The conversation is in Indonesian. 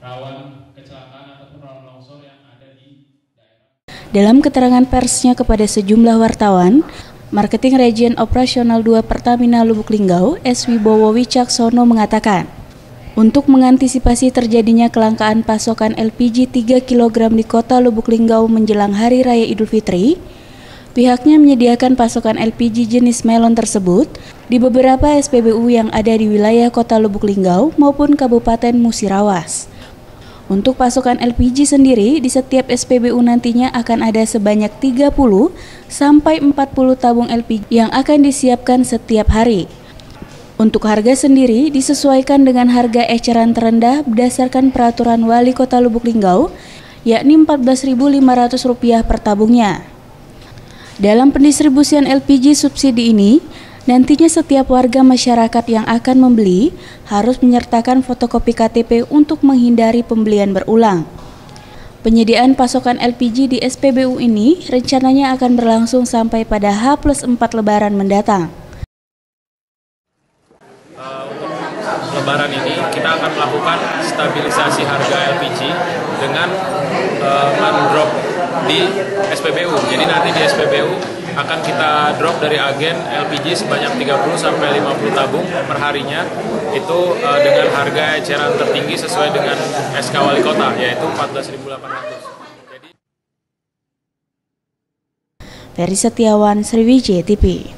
rawan kecelakaan ataupun rawan longsor yang ada di daerah. Dalam keterangan persnya kepada sejumlah wartawan, Marketing Region Operasional 2 Pertamina Lubuk Linggau, S. Wibowo Wicaksono mengatakan, untuk mengantisipasi terjadinya kelangkaan pasokan LPG 3 kg di kota Lubuk Linggau menjelang Hari Raya Idul Fitri, pihaknya menyediakan pasokan LPG jenis melon tersebut di beberapa SPBU yang ada di wilayah kota Lubuk Linggau maupun Kabupaten Musirawas. Untuk pasokan LPG sendiri, di setiap SPBU nantinya akan ada sebanyak 30 sampai 40 tabung LPG yang akan disiapkan setiap hari. Untuk harga sendiri disesuaikan dengan harga eceran terendah berdasarkan peraturan Wali Kota Lubuk Linggau, yakni Rp14.500 per tabungnya. Dalam pendistribusian LPG subsidi ini, nantinya setiap warga masyarakat yang akan membeli harus menyertakan fotokopi KTP untuk menghindari pembelian berulang. Penyediaan pasokan LPG di SPBU ini rencananya akan berlangsung sampai pada H+4 Lebaran mendatang. Lebaran ini kita akan melakukan stabilisasi harga LPG dengan mendrop di SPBU. Jadi nanti di SPBU akan kita drop dari agen LPG sebanyak 30 sampai 50 tabung per harinya, itu dengan harga eceran tertinggi sesuai dengan SK Wali Kota, yaitu Rp14.800. Ferry Setiawan, Sriwijaya TV.